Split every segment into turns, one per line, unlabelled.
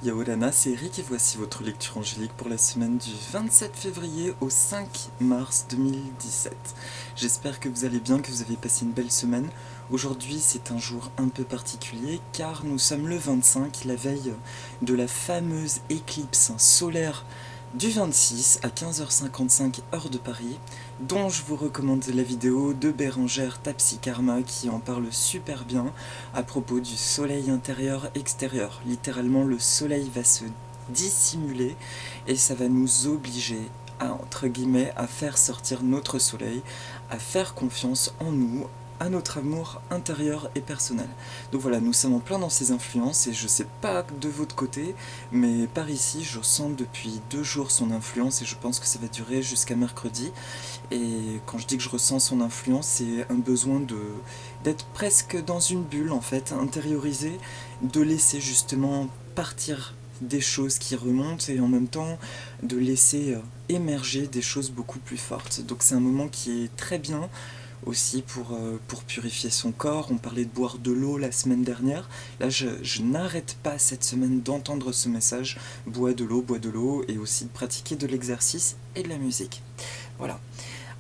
Yaorana, c'est Eric et voici votre lecture angélique pour la semaine du 27 février au 5 mars 2017. J'espère que vous allez bien, que vous avez passé une belle semaine. Aujourd'hui, c'est un jour un peu particulier car nous sommes le 25, la veille de la fameuse éclipse solaire du 26 à 15h55 heure de Paris, dont je vous recommande la vidéo de Bérangère Tapsi Karma qui en parle super bien à propos du soleil intérieur-extérieur. Littéralement, le soleil va se dissimuler et ça va nous obliger à, entre guillemets, à faire sortir notre soleil, à faire confiance en nous, à notre amour intérieur et personnel. Donc voilà, nous sommes en plein dans ces influences et je sais pas de votre côté, mais par ici je sens depuis 2 jours son influence et je pense que ça va durer jusqu'à mercredi. Et quand je dis que je ressens son influence, c'est un besoin d'être presque dans une bulle en fait, intériorisé, de laisser justement partir des choses qui remontent et en même temps de laisser émerger des choses beaucoup plus fortes. Donc c'est un moment qui est très bien aussi pour purifier son corps. On parlait de boire de l'eau la semaine dernière. Là, je n'arrête pas cette semaine d'entendre ce message. Bois de l'eau, et aussi de pratiquer de l'exercice et de la musique. Voilà.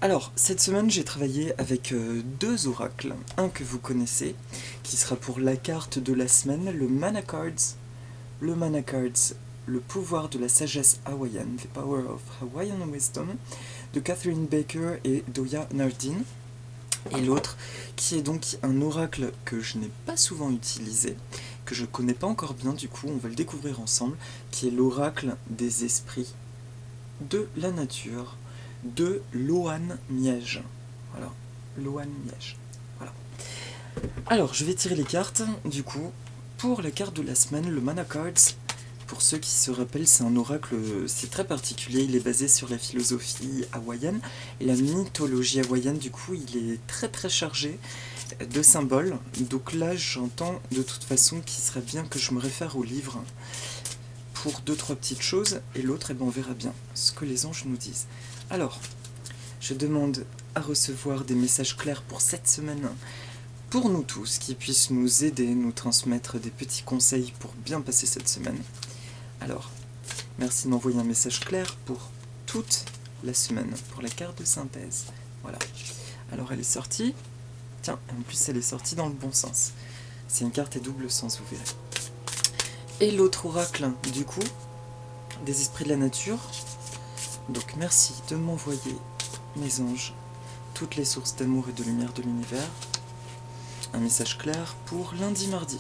Alors, cette semaine, j'ai travaillé avec 2 oracles. Un que vous connaissez, qui sera pour la carte de la semaine, le Mana Cards. Le Mana Cards, le pouvoir de la sagesse hawaïenne, The Power of Hawaiian Wisdom, de Catherine Baker et Doya Nardin. Et l'autre, qui est donc un oracle que je n'ai pas souvent utilisé, que je connais pas encore bien, du coup, on va le découvrir ensemble, qui est l'oracle des esprits de la nature, de Loan Miège. Voilà, Loan Miège. Voilà. Alors, je vais tirer les cartes, du coup, pour la carte de la semaine, le Mana Cards. Pour ceux qui se rappellent, c'est un oracle, c'est très particulier, il est basé sur la philosophie hawaïenne et la mythologie hawaïenne, du coup il est très très chargé de symboles. Donc là j'entends de toute façon qu'il serait bien que je me réfère au livre pour 2-3 petites choses, et l'autre, on verra bien ce que les anges nous disent. Alors, je demande à recevoir des messages clairs pour cette semaine, pour nous tous, qui puissent nous aider, nous transmettre des petits conseils pour bien passer cette semaine. Alors, merci de m'envoyer un message clair pour toute la semaine, pour la carte de synthèse. Voilà. Alors, elle est sortie. Tiens, en plus, elle est sortie dans le bon sens. C'est une carte à double sens, vous verrez. Et l'autre oracle, du coup, des esprits de la nature. Donc, merci de m'envoyer, mes anges, toutes les sources d'amour et de lumière de l'univers. Un message clair pour lundi-mardi.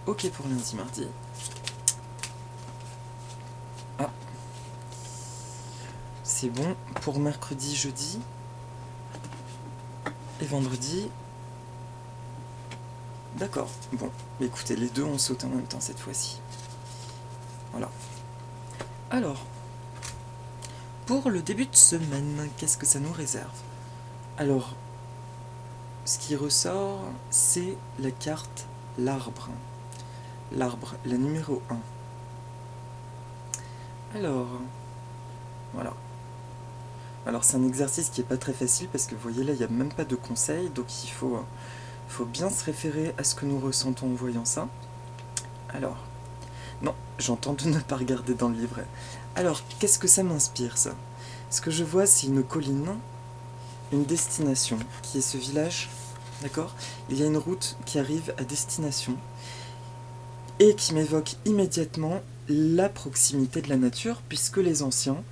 Ok pour lundi-mardi. Ah. C'est bon pour mercredi, jeudi et vendredi. D'accord, bon, écoutez, les deux ont sauté en même temps cette fois-ci. Voilà. Alors, pour le début de semaine, qu'est-ce que ça nous réserve? Alors, ce qui ressort, c'est la carte l'arbre. L'arbre, la numéro 1. Alors, voilà. Alors c'est un exercice qui n'est pas très facile parce que vous voyez là, il n'y a même pas de conseils, donc il faut bien se référer à ce que nous ressentons en voyant ça. Alors, non, j'entends de ne pas regarder dans le livret. Alors, qu'est-ce que ça m'inspire, ça? Ce que je vois, c'est une colline, une destination, qui est ce village, d'accord? Il y a une route qui arrive à destination, et qui m'évoque immédiatement la proximité de la nature, puisque les anciens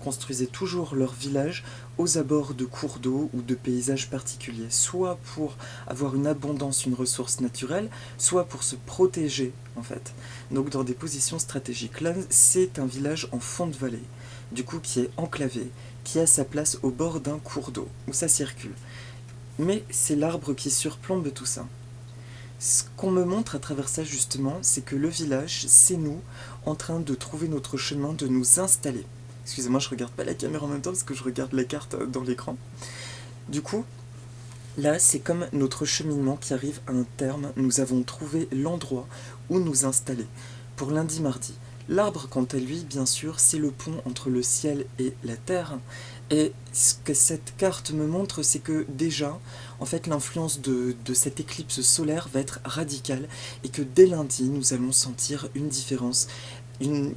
construisaient toujours leur village aux abords de cours d'eau ou de paysages particuliers, soit pour avoir une abondance, une ressource naturelle, soit pour se protéger, en fait. Donc dans des positions stratégiques. Là, c'est un village en fond de vallée, du coup qui est enclavé, qui a sa place au bord d'un cours d'eau, où ça circule. Mais c'est l'arbre qui surplombe tout ça. Ce qu'on me montre à travers ça justement, c'est que le village, c'est nous, en train de trouver notre chemin, de nous installer. Excusez-moi, je regarde pas la caméra en même temps parce que je regarde la carte dans l'écran. Du coup, là, c'est comme notre cheminement qui arrive à un terme. Nous avons trouvé l'endroit où nous installer. Pour lundi-mardi. L'arbre, quant à lui, bien sûr, c'est le pont entre le ciel et la terre. Et ce que cette carte me montre, c'est que déjà, en fait, l'influence de cette éclipse solaire va être radicale et que dès lundi, nous allons sentir une différence,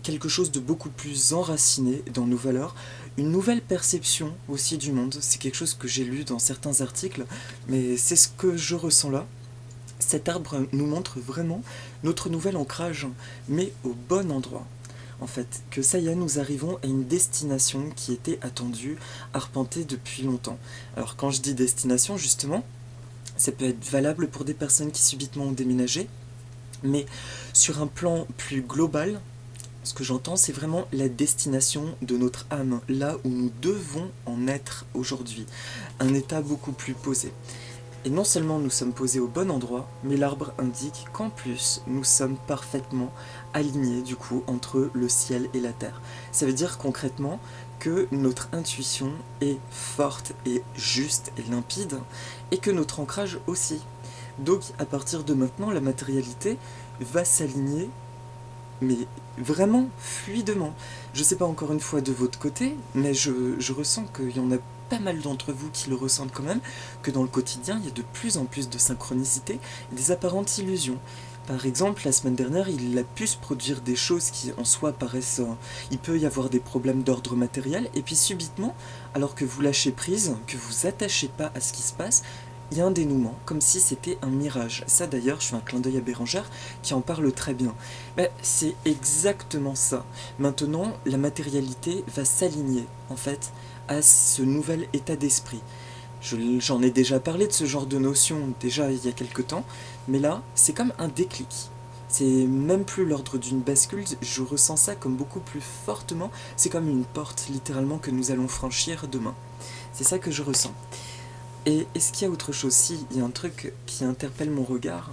quelque chose de beaucoup plus enraciné dans nos valeurs, une nouvelle perception aussi du monde. C'est quelque chose que j'ai lu dans certains articles, mais c'est ce que je ressens là. Cet arbre nous montre vraiment notre nouvel ancrage, mais au bon endroit. En fait, que ça y est, nous arrivons à une destination qui était attendue, arpentée depuis longtemps. Alors quand je dis destination, justement, ça peut être valable pour des personnes qui subitement ont déménagé, mais sur un plan plus global, ce que j'entends, c'est vraiment la destination de notre âme, là où nous devons en être aujourd'hui, un état beaucoup plus posé. Et non seulement nous sommes posés au bon endroit, mais l'arbre indique qu'en plus, nous sommes parfaitement alignés du coup entre le ciel et la terre. Ça veut dire concrètement que notre intuition est forte et juste et limpide, et que notre ancrage aussi. Donc à partir de maintenant, la matérialité va s'aligner, mais vraiment fluidement. Je sais pas encore une fois de votre côté, mais je ressens qu'il y en a pas mal d'entre vous qui le ressentent quand même, que dans le quotidien, il y a de plus en plus de synchronicité et des apparentes illusions. Par exemple, la semaine dernière, il a pu se produire des choses qui en soi paraissent... il peut y avoir des problèmes d'ordre matériel, et puis subitement, alors que vous lâchez prise, que vous attachez pas à ce qui se passe, il y a un dénouement, comme si c'était un mirage. Ça d'ailleurs, je fais un clin d'œil à Bérangère qui en parle très bien. Ben, c'est exactement ça. Maintenant, la matérialité va s'aligner, en fait, à ce nouvel état d'esprit. J'en ai déjà parlé de ce genre de notion déjà il y a quelque temps, mais là, c'est comme un déclic. C'est même plus l'ordre d'une bascule, je ressens ça comme beaucoup plus fortement, c'est comme une porte littéralement que nous allons franchir demain. C'est ça que je ressens. Et est-ce qu'il y a autre chose? Si, il y a un truc qui interpelle mon regard,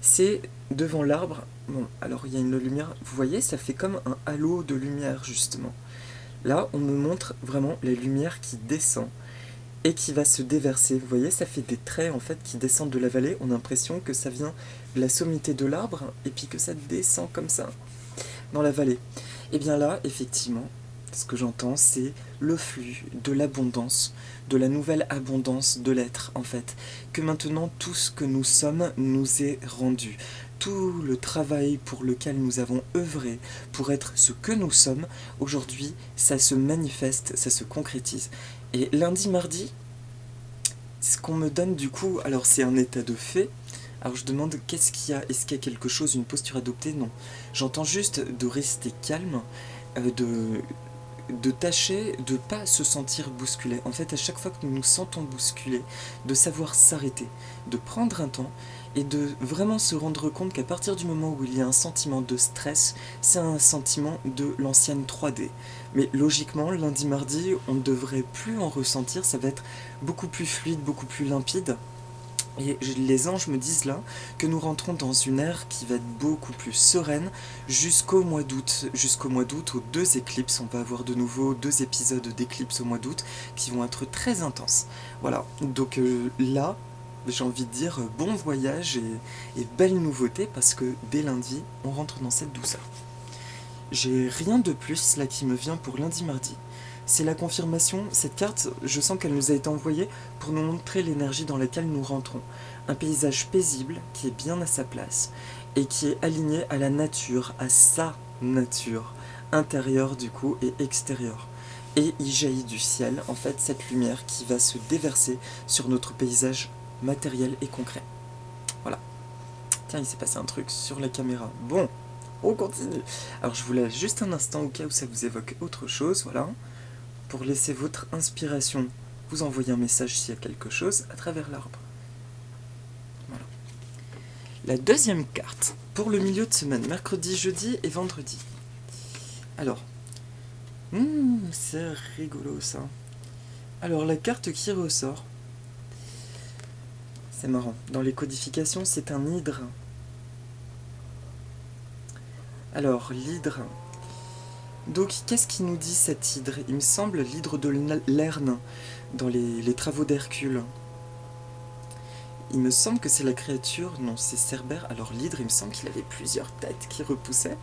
c'est devant l'arbre, bon, alors il y a une lumière, vous voyez, ça fait comme un halo de lumière justement. Là, on me montre vraiment la lumière qui descend et qui va se déverser. Vous voyez, ça fait des traits en fait qui descendent de la vallée. On a l'impression que ça vient de la sommité de l'arbre et puis que ça descend comme ça dans la vallée. Et bien là, effectivement, ce que j'entends, c'est le flux de l'abondance, de la nouvelle abondance de l'être en fait. Que maintenant tout ce que nous sommes nous est rendu. Tout le travail pour lequel nous avons œuvré pour être ce que nous sommes, aujourd'hui, ça se manifeste, ça se concrétise. Et lundi, mardi, ce qu'on me donne du coup, alors c'est un état de fait. Alors je demande qu'est-ce qu'il y a, est-ce qu'il y a quelque chose, une posture adoptée? Non. J'entends juste de rester calme, de tâcher de pas se sentir bousculé. En fait, à chaque fois que nous nous sentons bousculés, de savoir s'arrêter, de prendre un temps et de vraiment se rendre compte qu'à partir du moment où il y a un sentiment de stress, c'est un sentiment de l'ancienne 3D. Mais logiquement, lundi, mardi, on ne devrait plus en ressentir, ça va être beaucoup plus fluide, beaucoup plus limpide. Et les anges me disent là que nous rentrons dans une ère qui va être beaucoup plus sereine jusqu'au mois d'août. Jusqu'au mois d'août, aux 2 éclipses, on va avoir de nouveau 2 épisodes d'éclipses au mois d'août qui vont être très intenses. Voilà, donc là, j'ai envie de dire bon voyage et belle nouveauté parce que dès lundi, on rentre dans cette douceur. J'ai rien de plus là qui me vient pour lundi-mardi. C'est la confirmation, cette carte, je sens qu'elle nous a été envoyée pour nous montrer l'énergie dans laquelle nous rentrons. Un paysage paisible qui est bien à sa place et qui est aligné à la nature, à sa nature, intérieure du coup et extérieure. Et il jaillit du ciel, en fait, cette lumière qui va se déverser sur notre paysage matériel et concret. Voilà. Tiens, il s'est passé un truc sur la caméra. Bon, on continue. Alors je vous laisse juste un instant au cas où ça vous évoque autre chose, voilà. Pour laisser votre inspiration, vous envoyez un message s'il y a quelque chose à travers l'arbre. Voilà. La deuxième carte, pour le milieu de semaine, mercredi, jeudi et vendredi. Alors, c'est rigolo ça. Alors la carte qui ressort, c'est marrant, dans les codifications c'est un hydre. Alors l'hydre... Donc, qu'est-ce qui nous dit cet hydre? Il me semble l'hydre de Lerne, dans les travaux d'Hercule. Il me semble que c'est la créature, non, c'est Cerbère. Alors l'hydre, il me semble qu'il avait plusieurs têtes qui repoussaient.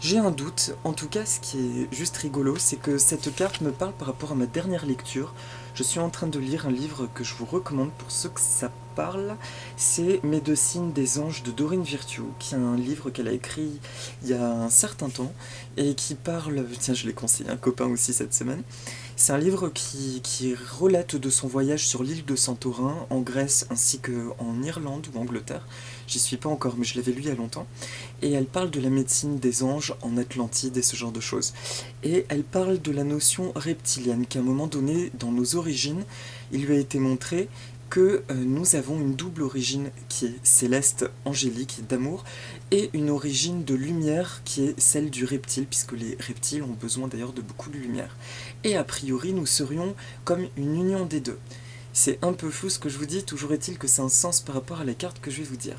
J'ai un doute, en tout cas ce qui est juste rigolo, c'est que cette carte me parle par rapport à ma dernière lecture. Je suis en train de lire un livre que je vous recommande pour ceux que ça parle, c'est Médecine des anges de Dorine Virtue, qui est un livre qu'elle a écrit il y a un certain temps, et qui parle, tiens je l'ai conseillé à un copain aussi cette semaine, c'est un livre qui relate de son voyage sur l'île de Santorin, en Grèce ainsi qu'en Irlande ou Angleterre. J'y suis pas encore, mais je l'avais lu il y a longtemps. Et elle parle de la médecine des anges en Atlantide et ce genre de choses. Et elle parle de la notion reptilienne, qu'à un moment donné, dans nos origines, il lui a été montré que nous avons une double origine qui est céleste, angélique, d'amour, et une origine de lumière qui est celle du reptile, puisque les reptiles ont besoin d'ailleurs de beaucoup de lumière. Et a priori, nous serions comme une union des deux. C'est un peu flou ce que je vous dis, toujours est-il que c'est un sens par rapport à la carte que je vais vous dire.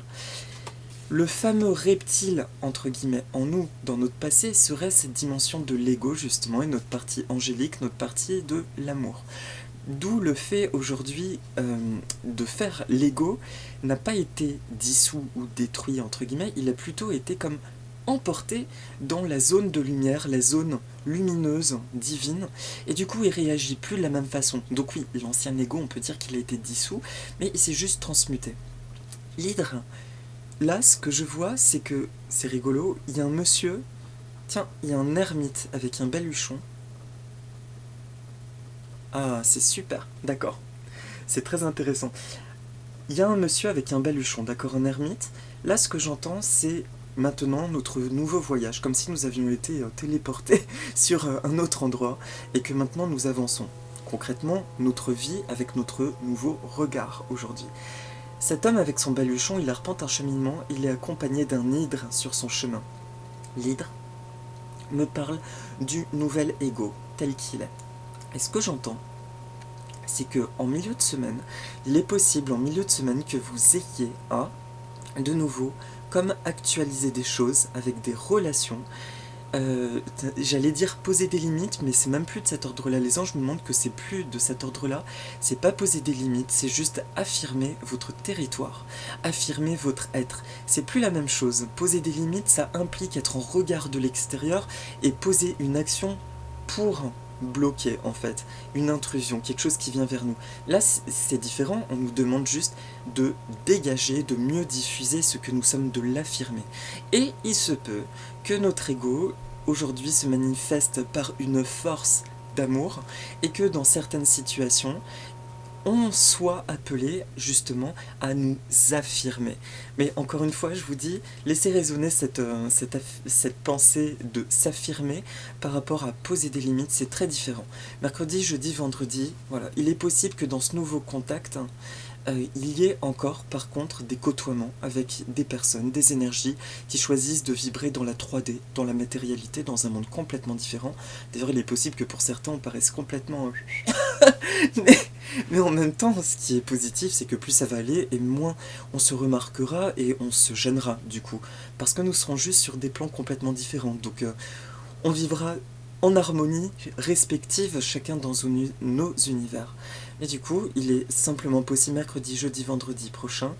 Le fameux reptile, entre guillemets, en nous, dans notre passé, serait cette dimension de l'ego, justement, et notre partie angélique, notre partie de l'amour. D'où le fait aujourd'hui de faire l'ego n'a pas été dissous ou détruit, entre guillemets, il a plutôt été comme emporté dans la zone de lumière, la zone lumineuse, divine, et du coup il réagit plus de la même façon. Donc oui, l'ancien ego, on peut dire qu'il a été dissous, mais il s'est juste transmuté. L'hydre, là, ce que je vois, c'est que, c'est rigolo, il y a un monsieur, tiens, il y a un ermite avec un baluchon. Ah, c'est super, d'accord, c'est très intéressant. Il y a un monsieur avec un baluchon, d'accord, un ermite. Là, ce que j'entends, c'est maintenant notre nouveau voyage, comme si nous avions été téléportés sur un autre endroit, et que maintenant nous avançons. Concrètement, notre vie avec notre nouveau regard aujourd'hui. Cet homme avec son baluchon, il arpente un cheminement, il est accompagné d'un hydre sur son chemin. L'hydre me parle du nouvel ego, tel qu'il est. Et ce que j'entends, c'est que en milieu de semaine, il est possible en milieu de semaine que vous ayez à, de nouveau, comme actualiser des choses avec des relations. J'allais dire poser des limites, mais c'est même plus de cet ordre-là. Les anges me montrent que c'est plus de cet ordre-là. C'est pas poser des limites, c'est juste affirmer votre territoire, affirmer votre être. C'est plus la même chose. Poser des limites, ça implique être en regard de l'extérieur et poser une action pour bloquer en fait une intrusion, quelque chose qui vient vers nous. Là c'est différent, on nous demande juste de dégager, de mieux diffuser ce que nous sommes, de l'affirmer. Et il se peut que notre ego aujourd'hui se manifeste par une force d'amour et que dans certaines situations on soit appelé justement à nous affirmer. Mais encore une fois, je vous dis, laissez résonner cette pensée de s'affirmer par rapport à poser des limites, c'est très différent. Mercredi, jeudi, vendredi, voilà, il est possible que dans ce nouveau contact, il y ait encore par contre des côtoiements avec des personnes, des énergies qui choisissent de vibrer dans la 3D, dans la matérialité, dans un monde complètement différent. D'ailleurs il est possible que pour certains on paraisse complètement... mais en même temps ce qui est positif c'est que plus ça va aller et moins on se remarquera et on se gênera du coup. Parce que nous serons juste sur des plans complètement différents. Donc on vivra en harmonie respective, chacun dans nos univers. Et du coup, il est simplement possible mercredi, jeudi, vendredi prochain,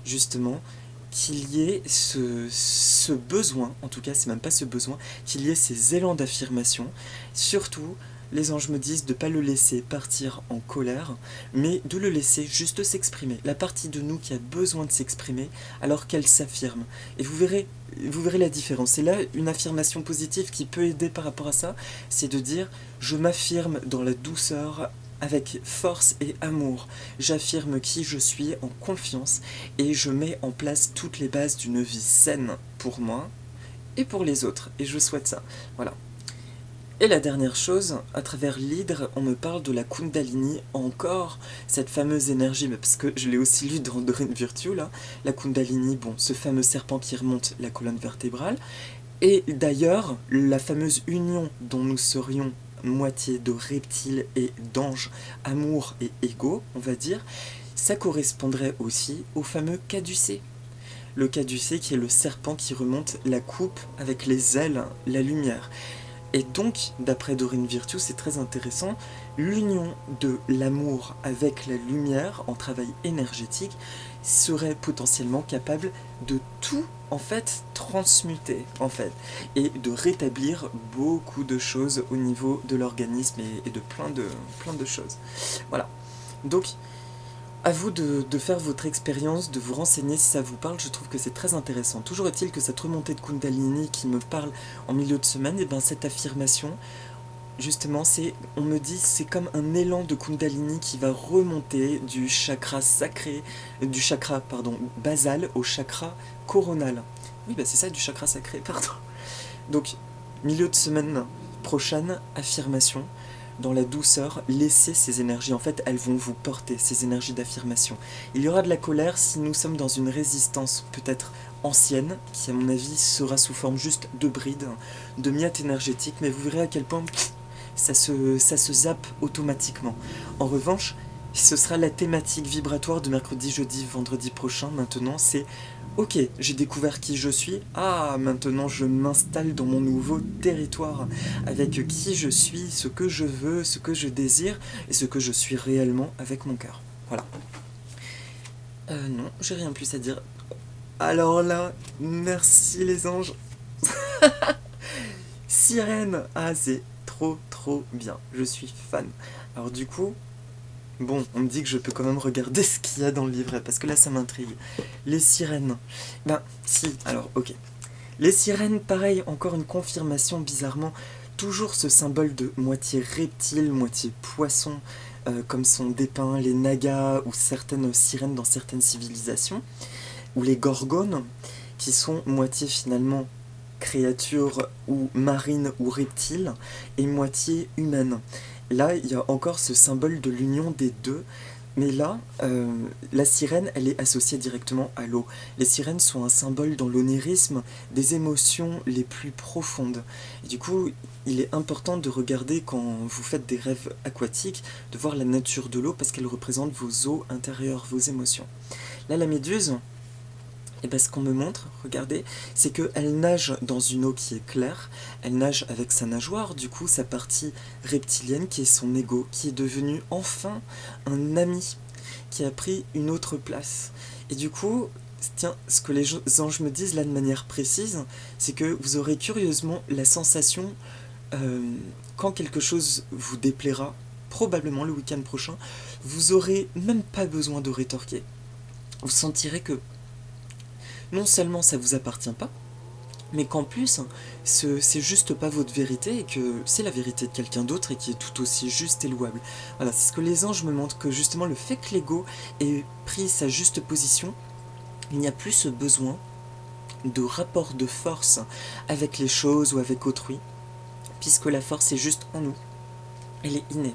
justement, qu'il y ait ce besoin, en tout cas c'est même pas ce besoin, qu'il y ait ces élans d'affirmation. Surtout, les anges me disent de ne pas le laisser partir en colère, mais de le laisser juste s'exprimer. La partie de nous qui a besoin de s'exprimer, alors qu'elle s'affirme. Et vous verrez la différence. Et là, une affirmation positive qui peut aider par rapport à ça, c'est de dire « je m'affirme dans la douceur », avec force et amour, j'affirme qui je suis en confiance et je mets en place toutes les bases d'une vie saine pour moi et pour les autres. Et je souhaite ça. Voilà. Et la dernière chose, à travers l'hydre, on me parle de la Kundalini, encore cette fameuse énergie, parce que je l'ai aussi lu dans Dorine Virtue, là, la Kundalini, bon, ce fameux serpent qui remonte la colonne vertébrale, et d'ailleurs, la fameuse union dont nous serions moitié de reptiles et d'anges, amour et ego, on va dire, ça correspondrait aussi au fameux caducée. Le caducée qui est le serpent qui remonte la coupe avec les ailes, la lumière. Et donc, d'après Dorine Virtue, c'est très intéressant, l'union de l'amour avec la lumière en travail énergétique, serait potentiellement capable de tout en fait transmuter en fait et de rétablir beaucoup de choses au niveau de l'organisme et de plein de choses. Voilà. Donc à vous de faire votre expérience, de vous renseigner si ça vous parle, je trouve que c'est très intéressant. Toujours est-il que cette remontée de Kundalini qui me parle en milieu de semaine, et bien cette affirmation, justement, on me dit, c'est comme un élan de Kundalini qui va remonter du chakra sacré, du chakra, pardon, basal au chakra coronal. Oui, bah c'est ça, du chakra sacré, pardon. Donc, milieu de semaine prochaine, affirmation, dans la douceur, laissez ces énergies. En fait, elles vont vous porter, ces énergies d'affirmation. Il y aura de la colère si nous sommes dans une résistance peut-être ancienne, qui à mon avis sera sous forme juste de brides, de miettes énergétiques, mais vous verrez à quel point ça se zappe automatiquement. En revanche, ce sera la thématique vibratoire de mercredi, jeudi, vendredi prochain. Maintenant, c'est ok, j'ai découvert qui je suis. Ah, maintenant je m'installe dans mon nouveau territoire avec qui je suis, ce que je veux, ce que je désire et ce que je suis réellement avec mon cœur. Voilà. Non, j'ai rien plus à dire. Alors là, merci les anges. Sirène, ah c'est trop bien. Je suis fan. Alors du coup, bon, on me dit que je peux quand même regarder ce qu'il y a dans le livret, parce que là, ça m'intrigue. Les sirènes. Ben, si, alors, ok. Les sirènes, pareil, encore une confirmation, bizarrement. Toujours ce symbole de moitié reptile, moitié poisson, comme sont dépeints les nagas ou certaines sirènes dans certaines civilisations. Ou les gorgones, qui sont moitié finalement créatures ou marines ou reptiles, et moitié humaines. Là, il y a encore ce symbole de l'union des deux, mais là, la sirène, elle est associée directement à l'eau. Les sirènes sont un symbole dans l'onirisme des émotions les plus profondes. Et du coup, il est important de regarder quand vous faites des rêves aquatiques, de voir la nature de l'eau, parce qu'elle représente vos eaux intérieures, vos émotions. Là, la méduse, et bien ce qu'on me montre, regardez, c'est qu'elle nage dans une eau qui est claire, elle nage avec sa nageoire, du coup sa partie reptilienne qui est son ego, qui est devenu enfin un ami, qui a pris une autre place. Et du coup, tiens, ce que les anges me disent là de manière précise, c'est que vous aurez curieusement la sensation, quand quelque chose vous déplaira, probablement le week-end prochain, vous aurez même pas besoin de rétorquer. Vous sentirez que non seulement ça vous appartient pas, mais qu'en plus, c'est juste pas votre vérité et que c'est la vérité de quelqu'un d'autre et qui est tout aussi juste et louable. Voilà, c'est ce que les anges me montrent, que justement le fait que l'ego ait pris sa juste position, il n'y a plus ce besoin de rapport de force avec les choses ou avec autrui, puisque la force est juste en nous, elle est innée.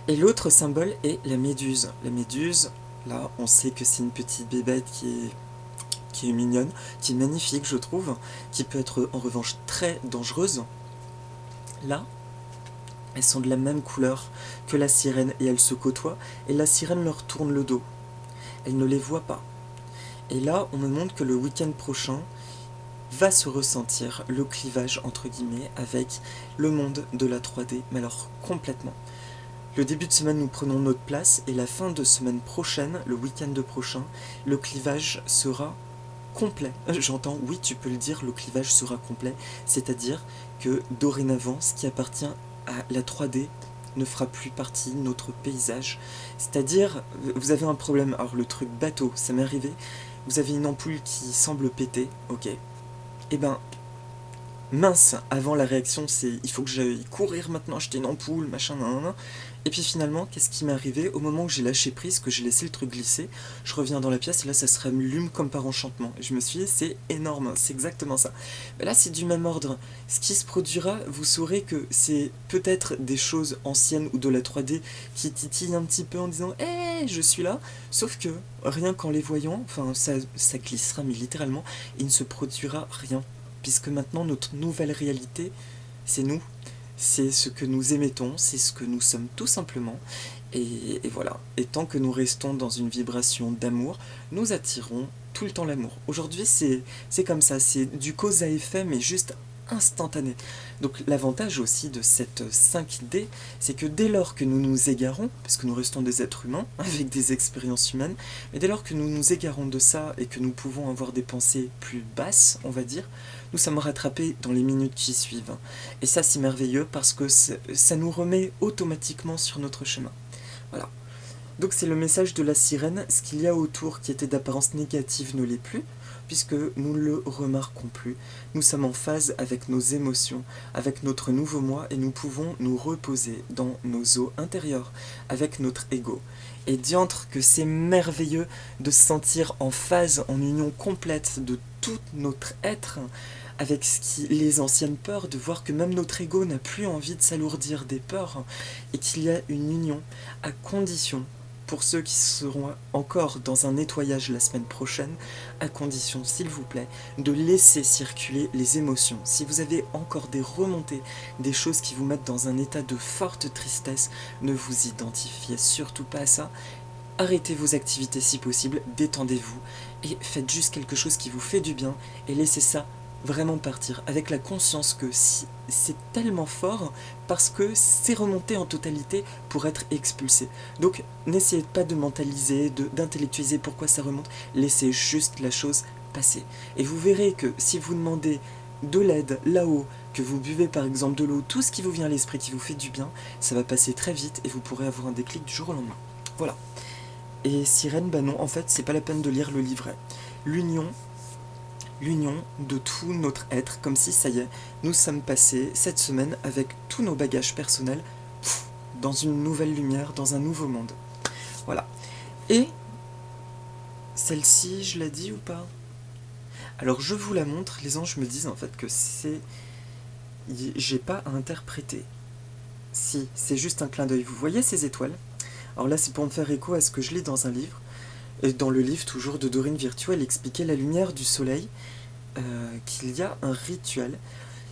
Et l'autre symbole est la méduse. La méduse, là, on sait que c'est une petite bébête qui est mignonne, qui est magnifique je trouve, qui peut être en revanche très dangereuse. Là, elles sont de la même couleur que la sirène et elles se côtoient, et la sirène leur tourne le dos. Elle ne les voit pas. Et là, on me montre que le week-end prochain va se ressentir le clivage entre guillemets avec le monde de la 3D, mais alors complètement. Le début de semaine, nous prenons notre place, et la fin de semaine prochaine, le week-end prochain, le clivage sera complet. J'entends, oui, tu peux le dire, le clivage sera complet, c'est-à-dire que dorénavant, ce qui appartient à la 3D ne fera plus partie de notre paysage. C'est-à-dire, vous avez un problème, alors le truc bateau, ça m'est arrivé, vous avez une ampoule qui semble péter, ok, et ben, mince, avant la réaction, c'est il faut que j'aille courir maintenant, acheter une ampoule, machin, nan. Et puis finalement, qu'est-ce qui m'est arrivé? Au moment où j'ai lâché prise, que j'ai laissé le truc glisser, je reviens dans la pièce et là ça se rallume comme par enchantement. Et je me suis dit, c'est énorme, c'est exactement ça. Mais là, c'est du même ordre. Ce qui se produira, vous saurez que c'est peut-être des choses anciennes ou de la 3D qui titillent un petit peu en disant hé, je suis là. Sauf que rien qu'en les voyant, enfin ça glissera, mais littéralement, il ne se produira rien. Puisque maintenant, notre nouvelle réalité, c'est nous. C'est ce que nous émettons, c'est ce que nous sommes tout simplement. Et voilà. Et tant que nous restons dans une vibration d'amour, nous attirons tout le temps l'amour. Aujourd'hui, c'est comme ça, c'est du cause à effet, mais juste instantanée. Donc l'avantage aussi de cette 5D, c'est que dès lors que nous nous égarons, parce que nous restons des êtres humains avec des expériences humaines, mais dès lors que nous nous égarons de ça et que nous pouvons avoir des pensées plus basses, on va dire, nous sommes rattrapés dans les minutes qui suivent. Et ça c'est merveilleux parce que ça nous remet automatiquement sur notre chemin. Voilà. Donc c'est le message de la sirène, ce qu'il y a autour qui était d'apparence négative ne l'est plus, puisque nous ne le remarquons plus. Nous sommes en phase avec nos émotions, avec notre nouveau moi, et nous pouvons nous reposer dans nos eaux intérieures, avec notre ego. Et diantre que c'est merveilleux de se sentir en phase, en union complète de tout notre être, avec les anciennes peurs, de voir que même notre ego n'a plus envie de s'alourdir des peurs, et qu'il y a une union, à condition, pour ceux qui seront encore dans un nettoyage la semaine prochaine, à condition, s'il vous plaît, de laisser circuler les émotions. Si vous avez encore des remontées, des choses qui vous mettent dans un état de forte tristesse, ne vous identifiez surtout pas à ça. Arrêtez vos activités si possible, détendez-vous et faites juste quelque chose qui vous fait du bien et laissez ça vraiment partir avec la conscience que c'est tellement fort parce que c'est remonté en totalité pour être expulsé. Donc n'essayez pas de mentaliser, d'intellectualiser pourquoi ça remonte, laissez juste la chose passer. Et vous verrez que si vous demandez de l'aide là-haut, que vous buvez par exemple de l'eau, tout ce qui vous vient à l'esprit qui vous fait du bien, ça va passer très vite et vous pourrez avoir un déclic du jour au lendemain. Voilà. Et sirène, bah non, en fait c'est pas la peine de lire le livret. L'union de tout notre être, comme si ça y est, nous sommes passés cette semaine avec tous nos bagages personnels dans une nouvelle lumière, dans un nouveau monde. Voilà. Et celle-ci, je l'ai dit ou pas? Alors je vous la montre, les anges me disent en fait que j'ai pas à interpréter. Si, c'est juste un clin d'œil. Vous voyez ces étoiles? Alors là c'est pour me faire écho à ce que je lis dans un livre. Et dans le livre toujours de Dorine Virtue, elle expliquait la lumière du soleil, qu'il y a un rituel,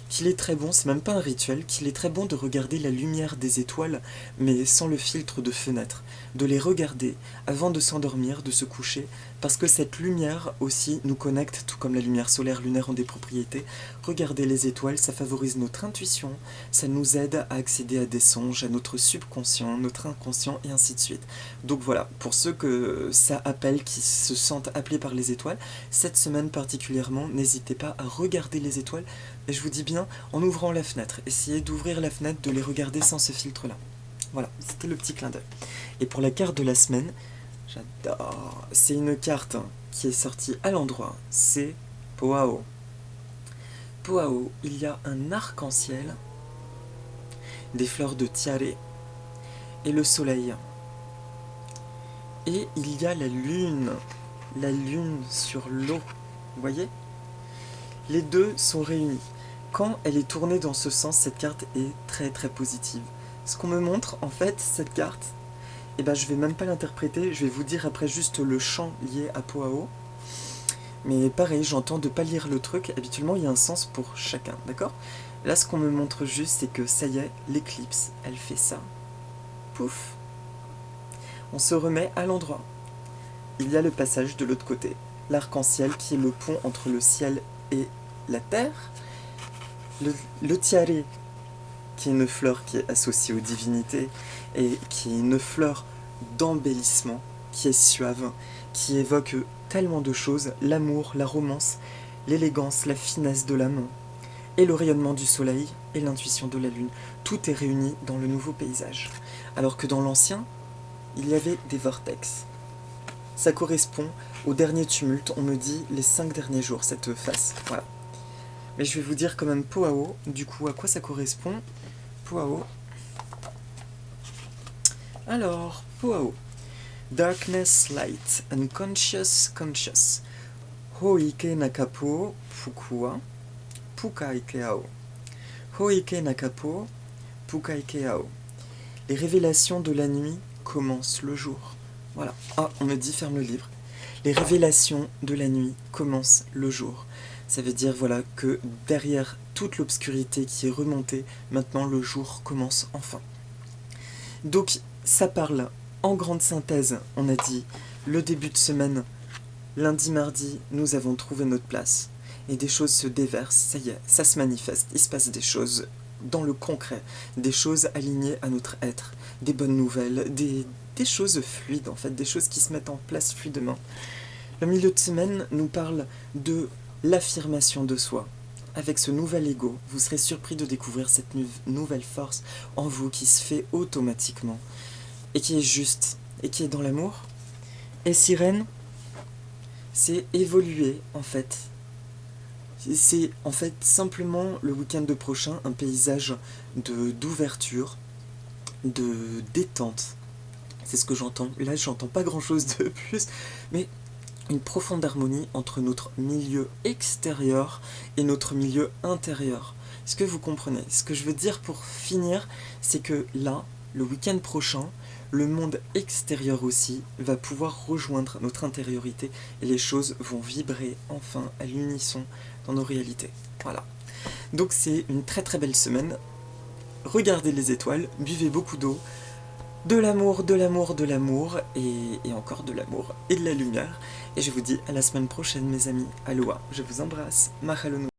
qu'il est très bon, c'est même pas un rituel, qu'il est très bon de regarder la lumière des étoiles, mais sans le filtre de fenêtre, de les regarder avant de s'endormir, de se coucher, parce que cette lumière aussi nous connecte, tout comme la lumière solaire lunaire ont des propriétés. Regarder les étoiles, ça favorise notre intuition, ça nous aide à accéder à des songes, à notre subconscient, notre inconscient, et ainsi de suite. Donc voilà, pour ceux que ça appelle, qui se sentent appelés par les étoiles, cette semaine particulièrement, n'hésitez pas à regarder les étoiles, et je vous dis bien, en ouvrant la fenêtre, essayez d'ouvrir la fenêtre, de les regarder sans ce filtre-là. Voilà, c'était le petit clin d'œil. Et pour la carte de la semaine, j'adore. C'est une carte qui est sortie à l'endroit, c'est Poao. Poao, il y a un arc-en-ciel, des fleurs de tiare et le soleil. Et il y a la lune sur l'eau, vous voyez? Les deux sont réunis. Quand elle est tournée dans ce sens, cette carte est très très positive. Ce qu'on me montre, en fait, cette carte, eh ben, je vais même pas l'interpréter, je vais vous dire après juste le chant lié à Poao. Mais pareil, j'entends de pas lire le truc, habituellement il y a un sens pour chacun, d'accord? Là, ce qu'on me montre juste, c'est que ça y est, l'éclipse, elle fait ça. Pouf! On se remet à l'endroit. Il y a le passage de l'autre côté, l'arc-en-ciel qui est le pont entre le ciel et la terre. Le tiare, qui est une fleur qui est associée aux divinités et qui est une fleur d'embellissement, qui est suave, qui évoque tellement de choses, l'amour, la romance, l'élégance, la finesse de l'âme, et le rayonnement du soleil et l'intuition de la lune. Tout est réuni dans le nouveau paysage. Alors que dans l'ancien, il y avait des vortex. Ça correspond au dernier tumulte, on me dit les 5 derniers jours, cette face. Voilà. Mais je vais vous dire quand même Poao, du coup, à quoi ça correspond. Poao. Alors, Poao. Darkness, light, unconscious, conscious. Hoike nakapo, fukua, pukaikeao. Hoike nakapo, pukaikeao. Les révélations de la nuit commencent le jour. Voilà. Ah, on me dit ferme le livre. Les révélations de la nuit commencent le jour. Ça veut dire voilà que derrière toute l'obscurité qui est remontée, maintenant le jour commence enfin. Donc ça parle en grande synthèse, on a dit le début de semaine, lundi, mardi, nous avons trouvé notre place. et des choses se déversent, ça y est, ça se manifeste, il se passe des choses dans le concret, des choses alignées à notre être, des bonnes nouvelles, des choses fluides en fait, des choses qui se mettent en place fluidement. Le milieu de semaine nous parle de l'affirmation de soi. Avec ce nouvel ego, vous serez surpris de découvrir cette nouvelle force en vous qui se fait automatiquement et qui est juste et qui est dans l'amour. Et Sirène, c'est évoluer en fait. C'est en fait simplement le week-end de prochain un paysage d'ouverture, de détente. C'est ce que j'entends. Là, j'entends pas grand-chose de plus, mais une profonde harmonie entre notre milieu extérieur et notre milieu intérieur. Est-ce que vous comprenez? Ce que je veux dire pour finir, c'est que là, le week-end prochain, le monde extérieur aussi va pouvoir rejoindre notre intériorité et les choses vont vibrer enfin à l'unisson dans nos réalités. Voilà. Donc c'est une très très belle semaine. Regardez les étoiles, buvez beaucoup d'eau, de l'amour, de l'amour, de l'amour, et encore de l'amour et de la lumière. Et je vous dis à la semaine prochaine mes amis. Aloha, je vous embrasse. Mahalo.